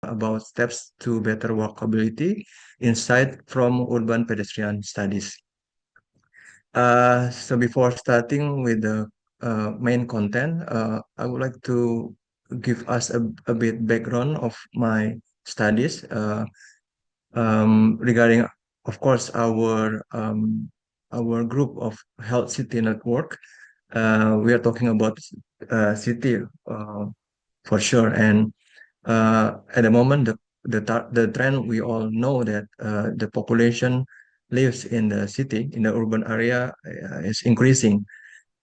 about steps to better walkability, insight from urban pedestrian studies. So before starting with the main content, I would like to give us a bit background of my studies regarding, of course, our group of health city network. We are talking about city for sure, and at the moment, the trend we all know that the population lives in the city, in the urban area, is increasing,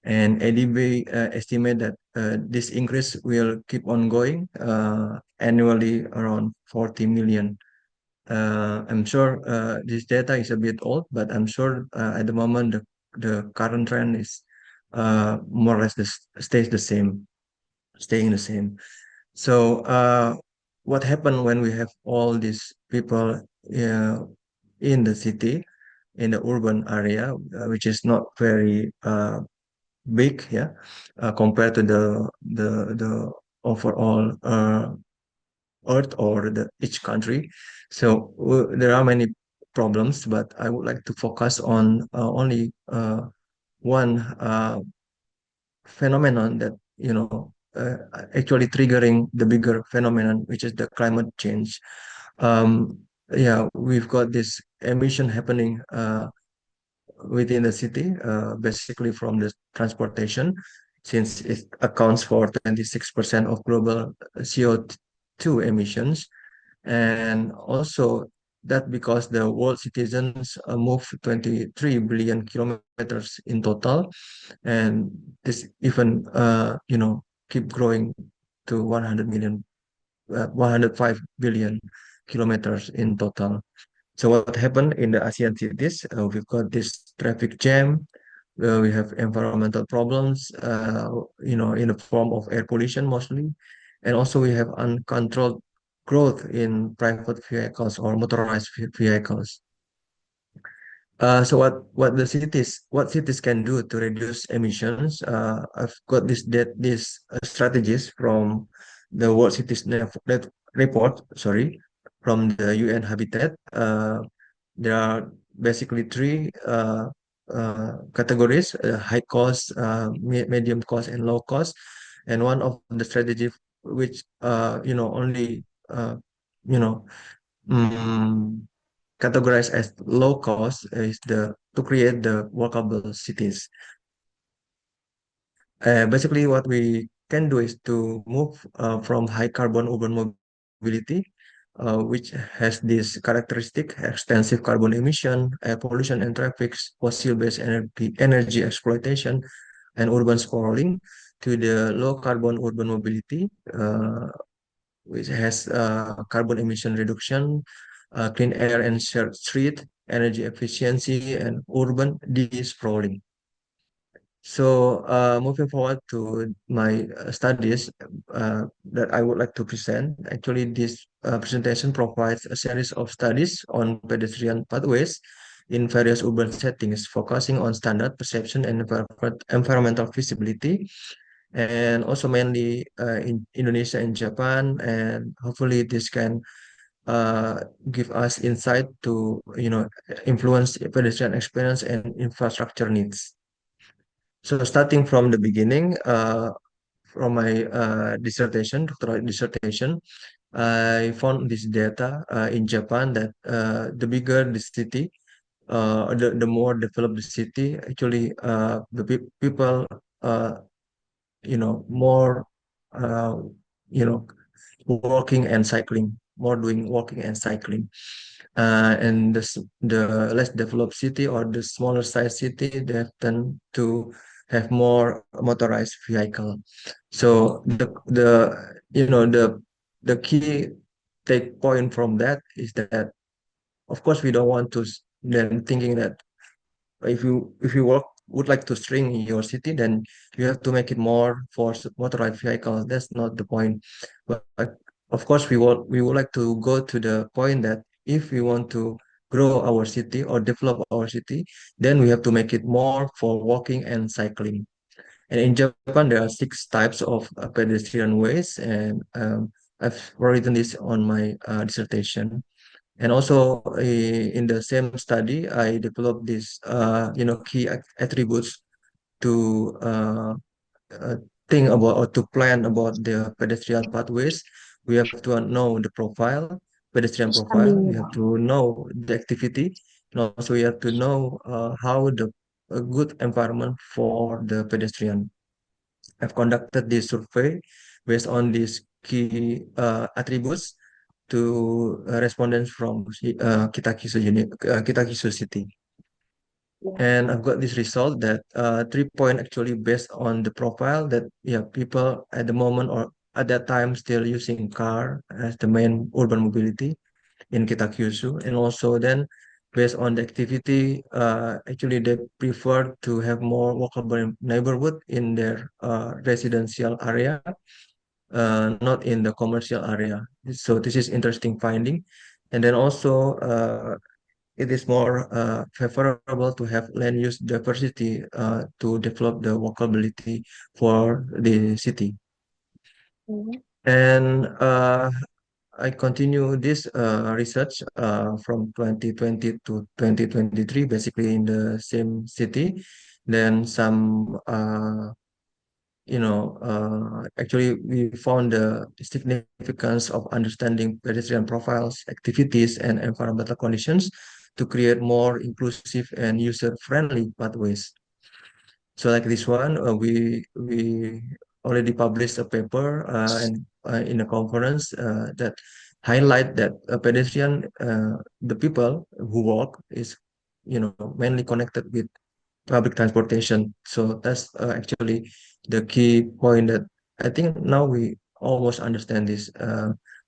and ADB estimate that this increase will keep on going annually around 40 million. I'm sure this data is a bit old, but I'm sure at the moment the current trend is more or less stays the same, staying the same. So, what happened when we have all these people in the city, in the urban area, which is not very big, yeah, compared to the overall Earth or the each country. So there are many problems, but I would like to focus on only one phenomenon that actually triggering the bigger phenomenon, which is the climate change. Um, yeah, we've got this emission happening within the city, basically from the transportation, since it accounts for 26% of global CO2 emissions. And also that because the world citizens move 23 billion kilometers in total, and this even keep growing to 100 million, 105 billion kilometers in total. So what happened in the ASEAN cities? We've got this traffic jam. We have environmental problems, in the form of air pollution mostly, and also we have uncontrolled growth in private vehicles or motorized vehicles. So what cities can do to reduce emissions? I've got these strategies from the World Cities report, sorry, from the UN Habitat. There are basically three categories: high cost, medium cost, and low cost. And one of the strategy which only you know mm, categorized as low cost is the to create the walkable cities. Basically, what we can do is to move from high carbon urban mobility, which has this characteristic: extensive carbon emission, air pollution and traffic, fossil-based energy exploitation, and urban sprawling, to the low carbon urban mobility, which has carbon emission reduction, clean air and shared street, energy efficiency, and urban de-sprawling. So, moving forward to my studies that I would like to present. Actually, this presentation provides a series of studies on pedestrian pathways in various urban settings, focusing on standard perception and environmental feasibility, and also mainly in Indonesia and Japan. And hopefully, this can give us insight to influence pedestrian experience and infrastructure needs. So starting from the beginning, from my doctoral dissertation, I found this data in Japan that the bigger the city, the more developed the city, actually, the people, uh, more, uh, you know, walking and cycling, more doing walking and cycling. And the less developed city or the smaller size city, they tend to have more motorized vehicle. So the key take point from that is that of course we don't want to then thinking that if you would like to shrink your city, then you have to make it more for motorized vehicles. That's not the point. But of course, we would like to go to the point that if we want to grow our city or develop our city, then we have to make it more for walking and cycling. And in Japan, there are six types of pedestrian ways, and I've written this on my dissertation. And also in the same study, I developed this, key attributes to uh, think about or to plan about the pedestrian pathways. We have to know the profile, pedestrian profile. We have to know the activity, and also we have to know how the a good environment for the pedestrian. I've conducted this survey based on these key attributes to respondents from Kitakyushu City. And I've got this result that 3 point actually based on the profile that yeah people at the moment or at that time still using car as the main urban mobility in Kitakyushu, and also then based on the activity, actually they prefer to have more walkable neighborhood in their residential area, not in the commercial area. So this is interesting finding. And then also it is more favorable to have land use diversity to develop the walkability for the city. And I continue this research from 2020 to 2023, basically in the same city. Then some, actually we found the significance of understanding pedestrian profiles, activities, and environmental conditions to create more inclusive and user-friendly pathways. So like this one, we already published a paper and in a conference that highlight that a pedestrian, the people who walk is, mainly connected with public transportation. So that's actually the key point that I think now we almost understand this,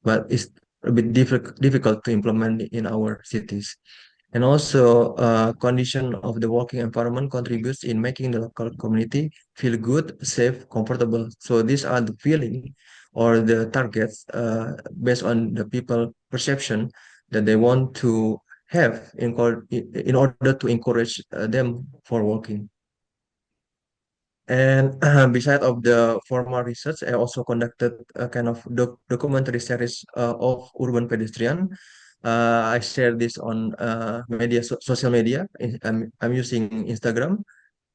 but it's a bit difficult to implement in our cities. And also, condition of the working environment contributes in making the local community feel good, safe, comfortable. So these are the feeling or the targets based on the people perception that they want to have in order to encourage them for working. And beside of the formal research, I also conducted a kind of documentary series of urban pedestrian. I share this on social media. I'm using Instagram.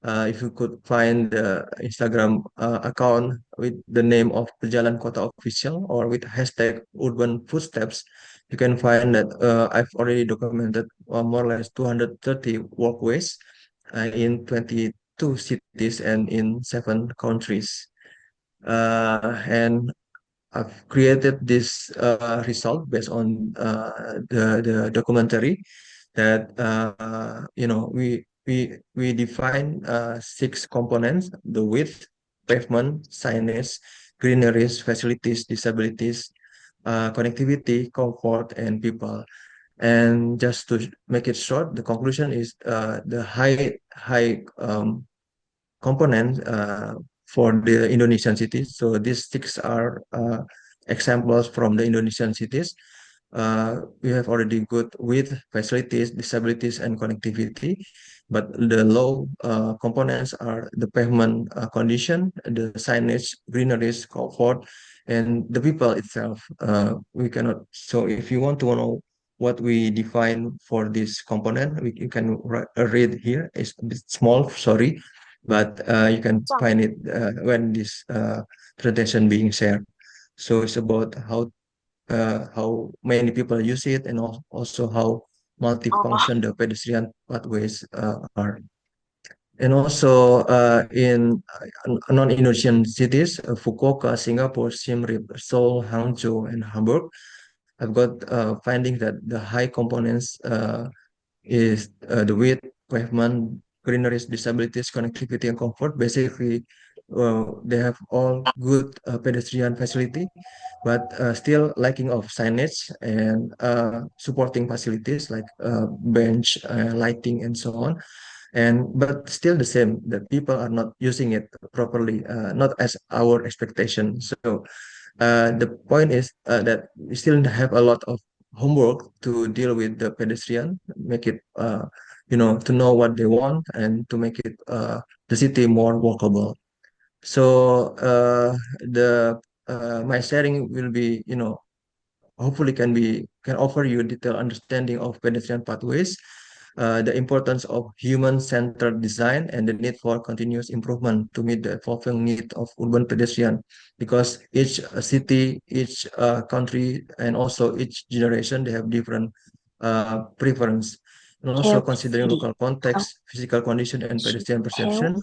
If you could find the Instagram account with the name of Pejalan Kota Official or with hashtag Urban Footsteps, you can find that I've already documented more or less 230 walkways in 22 cities and in 7 countries. And I've created this result based on the documentary that we define 6 components: the width, pavement, signage, greeneries, facilities, disabilities, connectivity, comfort, and people. And just to make it short, the conclusion is the high component for the Indonesian cities. So these 6 are examples from the Indonesian cities. We have already good with facilities, disabilities, and connectivity, but the low components are the pavement condition, the signage, greeneries, comfort, and the people itself. We cannot. So if you want to know what we define for this component, you can read here. It's a bit small, sorry, but you can find it when this presentation being shared. So it's about how many people use it, and also how multifunction the pedestrian pathways are. And also in non-Indonesian cities, Fukuoka, Singapore, Siem Reap, Seoul, Hangzhou, and Hamburg, I've got finding that the high components is the width, pavement, greeneries, disabilities, connectivity, and comfort. Basically, they have all good pedestrian facility, but still lacking of signage and supporting facilities like bench, lighting, and so on. And but still the same that people are not using it properly, not as our expectation. So the point is that we still have a lot of homework to deal with the pedestrian, make it, to know what they want and to make it the city more walkable. So the my sharing will be, hopefully can offer you detailed understanding of pedestrian pathways, the importance of human-centered design, and the need for continuous improvement to meet the evolving need of urban pedestrian. Because each city, each country, and also each generation, they have different preference. And also considering Healthy. local context, physical condition, and pedestrian perception,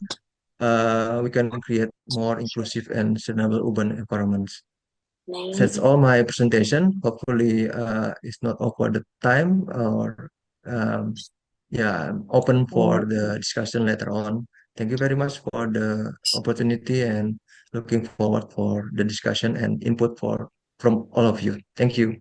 Health. we can create more inclusive and sustainable urban environments. That's Nice. all my presentation. Hopefully, it's not over the time, or yeah, I'm open for the discussion later on. Thank you very much for the opportunity and looking forward for the discussion and input from all of you. Thank you.